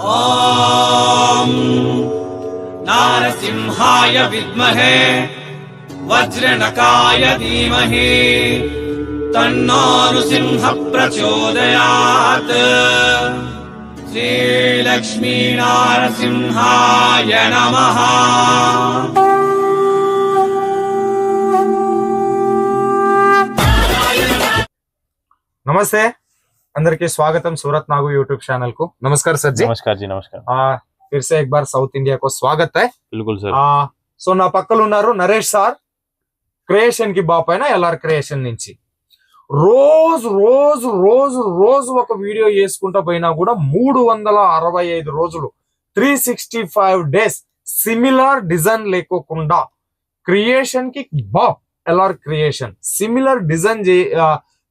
ओम नारसिंहाय विद्महे वज्रनकाय धीमहि तन्नो नृसिंह प्रचोदयात्। श्री लक्ष्मी नारसिंहाय नमः। नमस्ते अंदर स्वागतम सूरत नागू यूट्यूब चैनल को। नमस्कार सर जी। नमस्कार जी। नमस्कार। फिर से एक बार साउथ इंडिया को स्वागत है। बिल्कुल सर। सो ना पक्कल उन्नारू नरेश సార్ క్రియేషన్ కి బాప్ అయినా ఎల్ఆర్ క్రియేషన్ నుంచి రోజు రోజు రోజు రోజు ఒక వీడియో చేసుకుంటా పోయినా కూడా 365 రోజులు 365 డేస్ సిమిలర్ డిజైన్ లేకోకుండా క్రియేషన్ కి బాప్ ఎల్ఆర్ క్రియేషన్ సిమిలర్ డిజైన్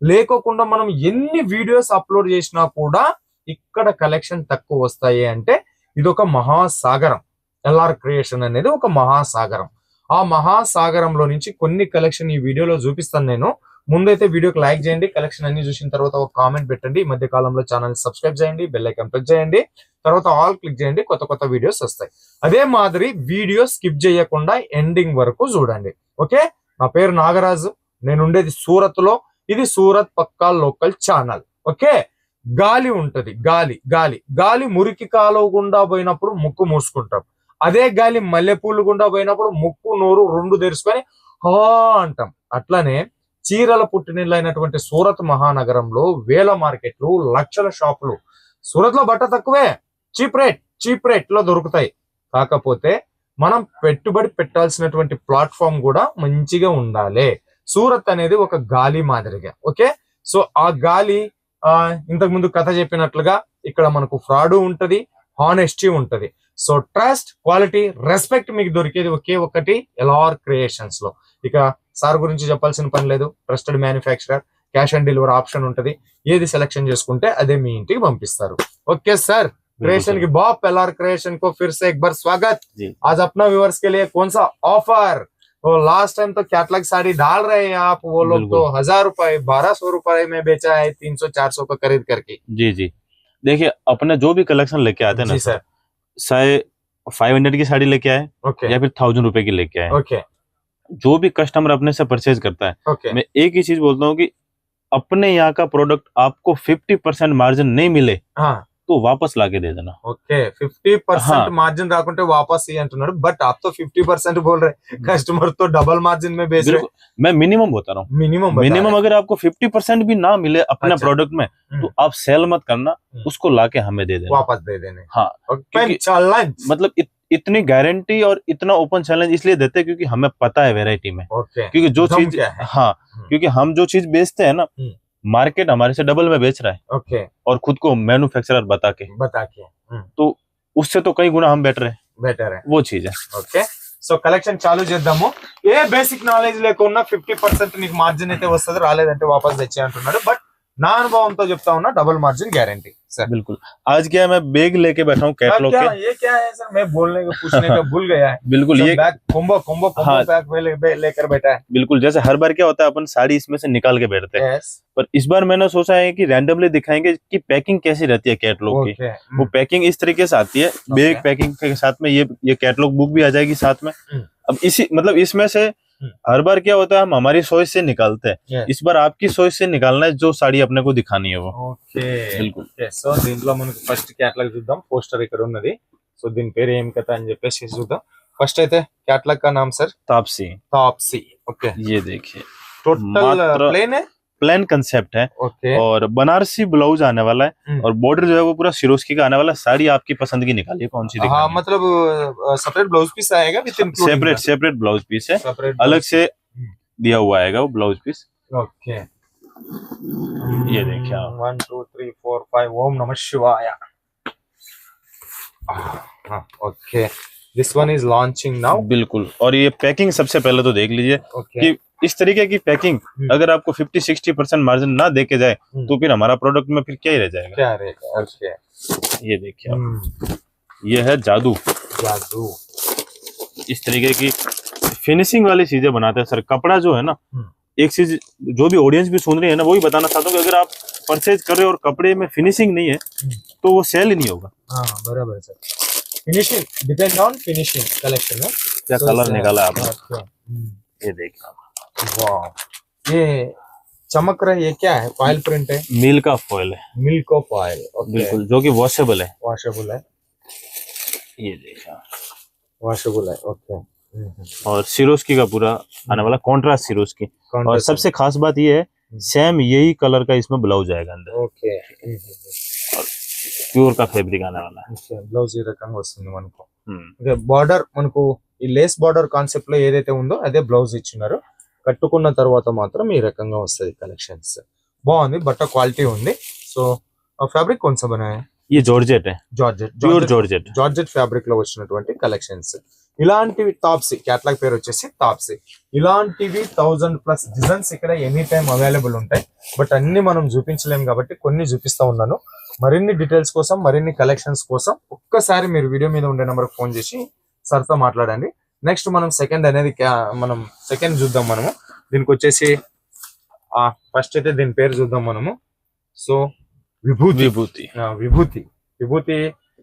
లేకోకుండా మనం ఎన్ని వీడియోస్ అప్లోడ్ చేసినా కూడా ఇక్కడ కలెక్షన్ తక్కువ వస్తాయి అంటే ఇదొక మహాసాగరం. ఎల్ఆర్ క్రియేషన్ అనేది ఒక మహాసాగరం. ఆ మహాసాగరంలో నుంచి కొన్ని కలెక్షన్ ఈ వీడియోలో చూపిస్తాను నేను. ముందైతే వీడియోకి లైక్ చేయండి, కలెక్షన్ అన్ని చూసిన తర్వాత ఒక కామెంట్ పెట్టండి. ఈ మధ్య కాలంలో ఛానల్ సబ్స్క్రైబ్ చేయండి, బెల్ ఐకాన్ ప్రెస్ చేయండి, తర్వాత ఆల్ క్లిక్ చేయండి, కొత్త కొత్త వీడియోస్ వస్తాయి. అదే మాదిరి వీడియో స్కిప్ చేయకుండా ఎండింగ్ వరకు చూడండి. ఓకే, నా పేరు నాగరాజు, నేను ఉండేది సూరత్ లో. ఇది సూరత్ పక్కా లోకల్ ఛానల్. ఓకే, గాలి ఉంటది, గాలి గాలి గాలి మురికి కాలువ గుండా పోయినప్పుడు ముక్కు మూసుకుంటాం. అదే గాలి మల్లెపూలు గుండా పోయినప్పుడు ముక్కు నోరు రెండు తెరుచుకొని హా అంటాం. అట్లానే చీరల పుట్టినిల్లైనటువంటి సూరత్ మహానగరంలో వేల మార్కెట్లు, లక్షల షాపులు. సూరత్ లో బట్ట తక్కువే, చీప్ రేట్ లో దొరుకుతాయి. కాకపోతే మనం పెట్టుబడి పెట్టాల్సినటువంటి ప్లాట్ఫామ్ కూడా మంచిగా ఉండాలి. సూరత్ అనేది ఒక గాలి మాదిరిగా. ఓకే, సో ఆ గాలి ఇంతకు ముందు కథ చెప్పినట్లుగా ఇక్కడ మనకు ఫ్రాడ్ ఉంటది, హానెస్టీ ఉంటది. సో ట్రస్ట్, క్వాలిటీ, రెస్పెక్ట్ మీకు దొరికేది ఒకే ఒకటి ఎల్ఆర్ క్రియేషన్స్ లో. ఇక సార్ గురించి చెప్పాల్సిన పని లేదు. Trusted manufacturer, cash on delivery option ఉంటది. ఏది సెలెక్షన్ చేసుకుంటే అదే మీ ఇంటికి పంపిస్తారు. ఓకే सर, क्रिएशन की बॉप एलआर क्रिएशन को फिर से एक बार स्वागत। आज अपना व्यूअर्स के लिए कौन सा ऑफर? वो लास्ट टाइम तो कैटलॉग साड़ी डाल रहे हैं आप, वो लोग तो 1000 रुपए 1200 रुपए में बेचा है 300-400 का खरीद करके। जी जी, देखिए अपने जो भी कलेक्शन लेके आते हैं ना सर, चाहे 500 की साड़ी लेके आए या फिर 1000 रुपए की लेके आए, जो भी कस्टमर अपने से परचेज करता है, मैं एक ही चीज बोलता हूँ कि अपने यहाँ का प्रोडक्ट आपको 50% मार्जिन नहीं मिले तो वापस लाके दे देना। ओके, 50% मार्जिन राकुंटे वापस ही अंటున్నాడు. बट आप तो 50% बोल रहे, कस्टमर तो डबल मार्जिन में बेच रहे. मैं मिनिमम बता रहा हूँ. मिनिमम अगर आपको 50% भी ना मिले अपने प्रोडक्ट में तो आप सेल मत करना, उसको लाके हमें दे देना, वापस दे देने. हाँ, मतलब इतनी गारंटी और इतना ओपन चैलेंज इसलिए देते हैं क्योंकि हमें पता है वेराइटी में, क्योंकि जो चीज क्योंकि हम जो चीज बेचते हैं ना, मार्केट हमारे से डबल में बेच रहा है और खुद को मैन्युफैक्चरर बता के तो उससे तो कई गुना हम बेटर है, वो चीज है. ఓకే, సో కలెక్షన్ చాలు చేద్దాము. ఏ బేసిక్ నాలెడ్జ్ లేకున్నా 50% నీకు మార్జిన్ అయితే వస్తుంది, రాలేదంటే వాపస్ తెచ్చే అంటున్నాడు. బట్ నా అనుభవంతో చెప్తా ఉన్నా, డబుల్ మార్జిन गारंटी सर. बिल्कुल. आज क्या मैं बैग लेके बैठा हूँ कैटलॉग के. ये क्या है सर, मैं बोलने को पूछने का भूल गया है. बिल्कुल, ये बैग कोम्बो बैग लेकर बैठा है. बिल्कुल, जैसे हर बार क्या होता है अपन साड़ी इसमें से निकाल के बैठते हैं, पर इस बार मैंने सोचा है कि रैंडमली दिखाएंगे कि पैकिंग कैसी रहती है कैटलॉग की. वो पैकिंग इस तरीके से आती है, बैग पैकिंग के साथ में ये कैटलॉग बुक भी आ जाएगी साथ में. अब इसी मतलब इसमें से हर बार क्या होता है हम हमारी सोच से निकालते हैं, इस बार आपकी सोच से निकालना है जो साड़ी अपने को दिखानी है वो. ఓకే, बिल्कुल. సో దీంట్లో మనకు ఫస్ట్ క్యాటలాగ్ చూద్దాం. పోస్టర్ ఇక్కడ ఉన్నది. సో దీని పేరు ఏం కథ అని చెప్పేసి చూద్దాం. ఫస్ట్ అయితే క్యాటలాగ్ का नाम सर तापसी. ओके, ये देखिए टोटल प्लेन है, प्लेन कंसेप्ट है. और बनारसी ब्लाउज आने वाला है और बॉर्डर जो है वो पूरा सिरोस्की का आने वाला है. साड़ी आपकी पसंद की निकालिए कौन सी दिखानी है. मतलब सेपरेट ब्लाउज पीस आएगा, सेपरेट ब्लाउज पीस है, अलग से दिया हुआ आएगा वो ब्लाउज पीस. ओके, ये देखिए 1 2 3 4 5 ओम नमः शिवाय. Okay, this one is launching now. बिल्कुल. और ये पैकिंग सबसे पहले तो देख लीजिए कि इस तरीके की पैकिंग अगर आपको 50-60% मार्जिन ना देके जाए तो फिर हमारा प्रोडक्ट में फिर क्या ही रह जाएगा. क्या रहेगा. ओके, ये देखिए ये है जादू. इस तरीके की फिनिशिंग वाली चीजें बनाते हैं सर. कपड़ा जो है ना, एक चीज जो भी ऑडियंस भी सुन रही है ना, वो ही बताना चाहता हूँ कि अगर आप परचेज कर रहे हो और कपड़े में फिनिशिंग नहीं है तो वो सेल ही नहीं होगा। हाँ बराबर sir, finishing depend on finishing collection है। क्या कलर निकाला आपने, ये देखिए। वाह, ये चमक रहा है, ये क्या है? फॉइल प्रिंट है, मिल का फॉइल है, मिल्क ऑफ फॉइल। बिल्कुल, जो कि वॉशेबल है। वॉशेबल है, ये देखिए, वॉशेबल है। ओके, और सिरोस्की का पूरा आने वाला कॉन्ट्रास्ट सिरोस्की। और सबसे खास बात ये है, सेम यही कलर का इसमें ब्लाउज आएगा अंदर। ఓకే, प्योर का फैब्रिक आने वाला है। బ్లౌజ్ ఈ రకంగా వస్తుంది మనకు. ఓకే, బార్డర్ మనకు ఈ లేస్ బార్డర్ కాన్సెప్ట్ లో ఏదైతే ఉందో అదే బ్లౌజ్ ఇచ్చినారు. కట్టుకున్న తర్వాత మాత్రం ఈ రకంగా వస్తుంది కలెక్షన్స్. బాగుంది, బట్ట క్వాలిటీ ఉంది. సో ఫ్యాబ్రిక్ कौन सा बनाया है? ये जॉर्जेट है, georgette, pure georgette. Georgette fabric లో వచ్చినటువంటి కలెక్షన్స్. ఇలాంటివి తాప్సీ, క్యాటలాగ్ పేరు వచ్చేసి తాప్సీ. ఇలాంటివి 1000+ డిజైన్స్ ఇక్కడ ఎనీ టైం అవైలబుల్ ఉంటాయి. బట్ అన్ని మనం చూపించలేము కాబట్టి కొన్ని చూపిస్తా ఉన్నాను. మరిన్ని డీటెయిల్స్ కోసం, మరిన్ని కలెక్షన్స్ కోసం ఒక్కసారి మీరు వీడియో మీద ఉండే నెంబర్ ఫోన్ చేసి సార్తో మాట్లాడండి. నెక్స్ట్ మనం సెకండ్ అనేది మనం సెకండ్ చూద్దాం. మనము దీనికి వచ్చేసి ఫస్ట్ అయితే దీని పేరు చూద్దాం మనము. సో విభూతి, विभूति। విభూతి, విభూతి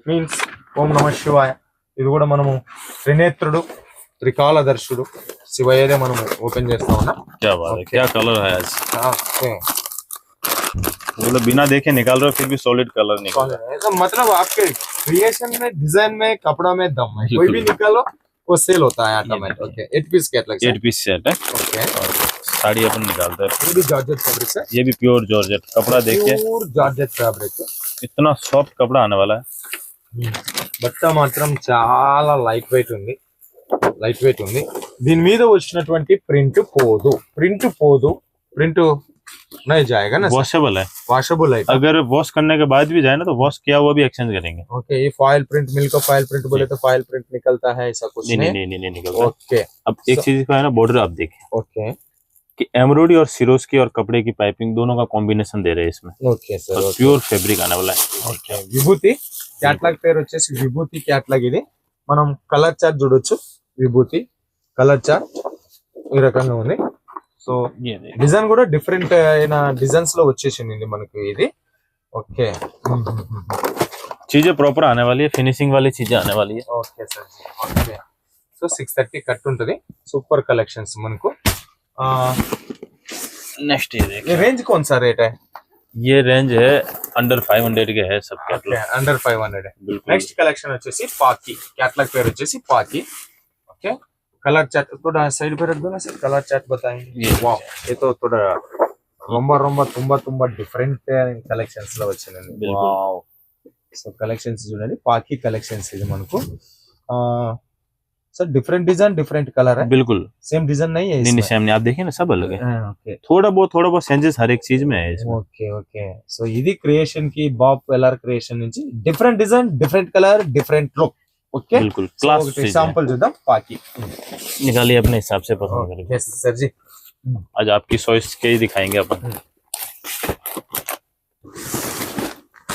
మీన్స్ ఓం నమ శివాయ. ఇది కూడా మనము త్రినేత్రుడు, త్రికాలదర్శుడు శివయ్యదే మనము ఓపెన్ చేస్తా ఉన్నాం. क्या बात है, क्या कलर है आज। ఓకే, मतलब बिना देखे निकाल रहे हो फिर भी सॉलिड कलर निकाल रहा ऐसा मतलब आपके क्रिएशन में, डिजाइन में, कपड़ा में दम है. कोई भी निकालो वो सेल होता है ऑटोमेटिक. ओके, 8 पीस कैटलॉग है। 8 पीस सेट है। ओके, और साड़ी अपन निकालते हैं, ये भी जॉर्जेट फैब्रिक है, ये भी प्योर जॉर्जेट। कपड़ा देखिए, प्योर जॉर्जेट फैब्रिक. इतना सॉफ्ट कपड़ा आने वाला है। బట్ట మాత్రం చాలా లైట్ వెయిట్ ఉంది, లైట్ వెయిట్ ఉంది. దీని మీద వచ్చినటువంటి ప్రింట్ పోదు, ప్రింట్ పోదు, ప్రింట్ नहीं जाएगा ना, वॉशेबल है। वॉशेबल है. अगर वॉश करने के बाद भी जाए ना तो वॉश किया हुआ भी एक्सचेंज करेंगे। ओके, ये फॉइल प्रिंट, मिल्क का फॉइल प्रिंट बोले तो फॉइल प्रिंट निकलता है, ऐसा कुछ नहीं नहीं. नहीं नहीं नहीं निकलता। ओके, अब एक चीज का है ना, बॉर्डर आप देखिए ओके, कि एम्ब्रॉयडरी और सिरोस्की और कपड़े की पाइपिंग दोनों का कॉम्बिनेशन दे रहे हैं इसमें। Okay sir. और प्योर फैब्रिक आने वाला है। ఓకే, విభూతి క్యాటలాగ్ పేరు వచ్చేసి విభూతి క్యాటలాగ్. ఇది మనం కలర్ చార్ట్ చూడొచ్చు. విభూతి కలర్ చార్ట్ ఈ రకంగా ఉంది. సో ये देखिए, డిజైన్ కూడా డిఫరెంట్ అయిన డిజైన్స్ లో వచ్చేసింది మనకి ఇది. ఓకే, चीजें प्रॉपर आने वाली है, फिनिशिंग वाली चीजें आने वाली है। Okay sir. Okay, so 630 cut ఉంటుంది. సూపర్ కలెక్షన్స్ మనకు. नेक्स्ट ये देखिए, ये रेंज कौन सा रेट है? ये रेंज है अंडर 500 के है सब कैटलॉग। अंडर 500 है. बिल्कुल। నెక్స్ట్ కలెక్షన్ వచ్చేసి పాకి, క్యాటలాగ్ పేరు వచ్చేసి పాకి. ओके, कलर चार्ट थोड़ा साइड पे रख दो ना सर, कलर चार्ट बताएंगे. वाह, ये तो थोड़ा रोम्बा रोम्बा तुम्बा तुम्बा डिफरेंट कलेक्शंस లో వచ్చిందండి. వావ్, సో కలెక్షన్స్ చూడండి, పాకి కలెక్షన్స్ ఇది మనకు. Sir different design, different colour है, बिल्कुल सेम डिजाइन नहीं है नहीं नहीं इसमें. सेम नहीं, आप देखिए ना सब अलग है। ओके, थोड़ा बहुत चेंजेस हर एक चीज में है इसमें। Okay, okay. సో ఇది క్రియేషన్ కి బాబ్ ఎల్ఆర్ క్రియేషన్ నుంచి different design, different colour, different look. Okay, बिल्कुल क्लास एग्जांपल చూద్దాం. పాకి निकालिए अपने हिसाब से पसंद करेंगे। यस सर जी. आज आपकी चॉइस के ही दिखाएंगे अपन।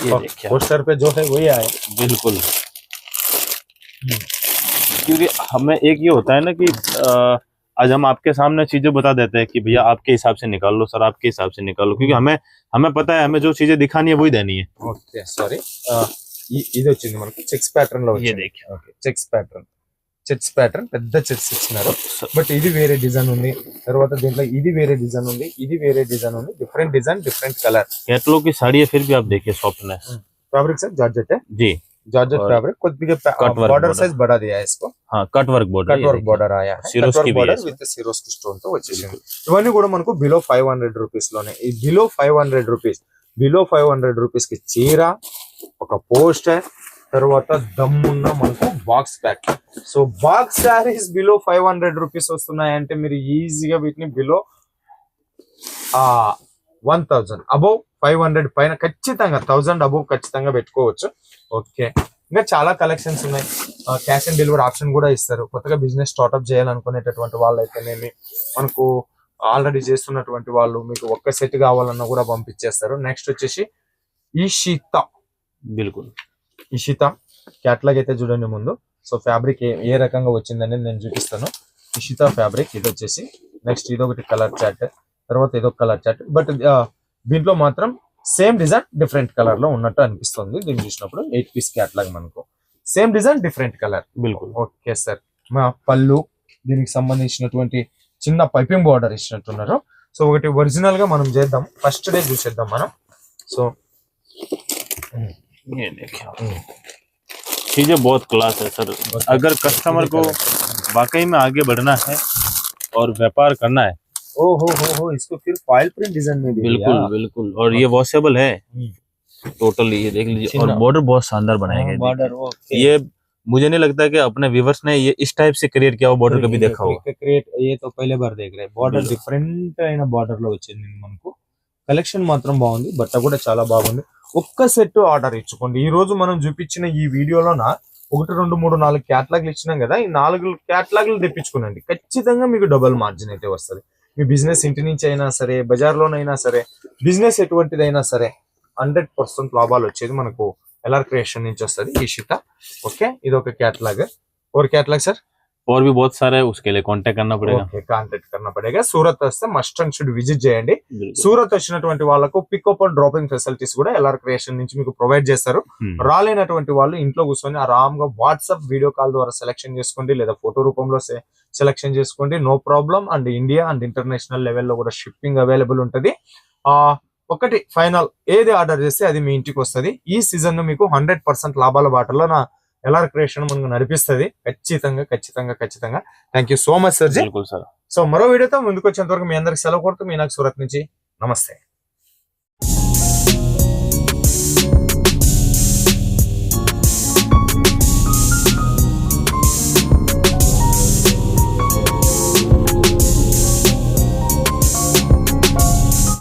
ये देखिए, पोस्टर पे जो है वही आया. बिल्कुल, क्योंकि हमें एक ये होता है ना कि आज हम आपके सामने चीजें बता देते हैं कि भैया आपके हिसाब से निकाल लो, सर आपके हिसाब से निकाल लो, क्योंकि हमें पता है हमें जो चीजें दिखानी है वही देनी है। Okay, sorry. ఇది వచ్చింది మనకు చెక్స్ ప్యాటర్న్ లో ये వచ్చింది. देखिए, ఓకే, చెక్స్ ప్యాటర్న్ పెద్ద చెక్స్ ఇచ్చినారు. బట్ ఇది వేరే డిజైన్ ఉంది. తర్వాత దీంట్లో ఇది వేరే డిజైన్ ఉంది, ఇది వేరే డిజైన్ ఉంది. డిఫరెంट डिजाइन, डिफरेंट कलर. कैटलॉग की साड़ी है फिर भी आप देखिए सॉफ्टनेस। फैब्रिक सर जॉर्जेट है, जी जॉर्जेट फैब्रिक. కొద్దిగా बॉर्डर साइज बढ़ा दिया है इसको. हाँ, cut work border, cut work border आया है. सिरोस्की कट वर्क भी है बॉर्डर इसमें। विత్ సిరోస్కి స్టోన్ తో వచ్చేసింది. ఇవన్నీ కూడా మనకు బిలో 500 రూపీస్ లోనే. ఈ బిలో 500 రూపీస్, బిలో 500 రూపీస్ కి చీర, ఒక పోస్టర్, తర్వాత దమ్మున్న మనకు box pack. So box saris below 500 rupees వస్తున్నాయంటే మీరు ఈజీగా వీటిని బిలో 1000 అబౌవ్ 500 పైన ఖచ్చితంగా 1000 అబౌవ్ ఖచ్చితంగా పెట్టుకోవచ్చు. ఓకే, ఇంకా చాలా కలెక్షన్స్ ఉన్నాయి. క్యాష్ ఆన్ డెలివరీ ఆప్షన్ కూడా ఇస్తారు. కొత్తగా బిజినెస్ స్టార్ట్అప్ చేయాలనుకునేటటువంటి వాళ్ళు అయితేనేమి, మనకు ఆల్రెడీ చేస్తున్నటువంటి వాళ్ళు మీకు ఒక్క సెట్ కావాలన్నా కూడా పంపించేస్తారు. నెక్స్ట్ వచ్చేసి ఈషిత, बिल्कुल ఇషిత క్యాటలాగ్ అయితే చూడండి ముందు. సో ఫ్యాబ్రిక్ ఏ రకంగా వచ్చిందని నేను చూపిస్తాను. ఇషిత ఫ్యాబ్రిక్ ఇది వచ్చేసి. నెక్స్ట్ ఇదొకటి కలర్ చార్ట్, తర్వాత ఇదొక కలర్ చార్ట్. బట్ దీంట్లో మాత్రం సేమ్ డిజైన్ డిఫరెంట్ కలర్ లో ఉన్నట్టు అనిపిస్తుంది దీన్ని చూసినప్పుడు. 8 పీస్ క్యాట్లాగ్ మనకు సేమ్ డిజైన్ డిఫరెంట్ కలర్. बिल्कुल ఓకే సార్. మా పళ్ళు దీనికి సంబంధించినటువంటి చిన్న పైపింగ్ బార్డర్ ఇచ్చినట్టున్నారు. సో ఒకటి ఒరిజినల్ గా మనం చేద్దాం, ఫస్ట్ డే చూసేద్దాం మనం. సో ये देखिए चीजें बहुत क्लास है सर. अगर कस्टमर को वाकई में आगे बढ़ना है और व्यापार करना है, ओ हो इसको फिर फॉइल प्रिंट डिजाइन में भी बिल्कुल बिल्कुल. और ये वॉशेबल है टोटली, ये देख लीजिए. और बॉर्डर बहुत शानदार बनाए गए. बॉर्डर ये मुझे नहीं लगता कि अपने व्यूवर्स ने ये इस टाइप से क्रिएट किया हुआ बॉर्डर कभी देखा होगा. క్రియేట్ ये तो पहले बार देख रहे. बॉर्डर డిఫరెంట్ అయిన బార్డర్ లో వచ్చింది మనకు. కలెక్షన్ మాత్రం బాగుంది, బట్ట కూడా చాలా బాగుంది. ఒక్క సెట్ ఆర్డర్ ఇచ్చుకోండి. ఈ రోజు మనం చూపించిన ఈ వీడియోలోన 1 2 3 4 క్యాటలాగ్లు ఇచ్చినాం కదా, ఈ 4 క్యాటలాగ్లు తెప్పించుకోనండి, ఖచ్చితంగా మీకు డబుల్ మార్జిన్ అయితే వస్తుంది. మీ బిజినెస్ ఇంటి నుంచి అయినా సరే, బజార్లోనైనా సరే, బిజినెస్ ఎటువంటిదైనా సరే 100% లాభాలు వచ్చేది మనకు ఎల్ఆర్ క్రియేషన్ నుంచి వస్తుంది ఈ షిట. ఓకే, ఇది ఒక క్యాటలాగ్. और कैटलॉग सर और भी बहुत सारा है, उसके लिए कांटेक्ट करना पड़ेगा. ఓకే, కాంటాక్ట్ करना पड़ेगा. సూరత్ వస్తే మస్ట్ అండ్ షుడ్ విజిట్ చేయండి. बिल्कुल. సూరత్ వచ్చినటువంటి వాళ్ళకు పికప్ అండ్ డ్రాపింగ్ ఫెసిలిటీస్ కూడా ఎల్ఆర్ క్రియేషన్ నుంచి మీకు ప్రొవైడ్ చేస్తారు. రాలేనటువంటి వాళ్ళు ఇంట్లో కూర్చొని ఆరాంగా వాట్సాప్ వీడియో కాల్ ద్వారా సెలెక్షన్ చేసుకోండి, లేదా ఫోటో రూపంలో సెలెక్షన్ చేసుకోండి, no problem. And India and international లెవెల్లో కూడా షిప్పింగ్ అవైలబుల్ ఉంటుంది. ఒకటి ఫైనల్, ఏది ఆర్డర్ చేస్తే అది మీ ఇంటికి వస్తుంది. ఈ సీజన్ మీకు 100% లాభాల బాటలో నా ఎల్ఆర్ క్రియేషన్ మనకు నడిపిస్తుంది. ఖచ్చితంగా ఖచ్చితంగా ఖచ్చితంగా. Thank you so much sir ji. बिल्कुल सर. సో మరో వీడియోతో ముందుకు వచ్చేంత వరకు మీ అందరికి సెలవు కొడుతూ మీ నాకు సూరత్ నుంచి నమస్తే.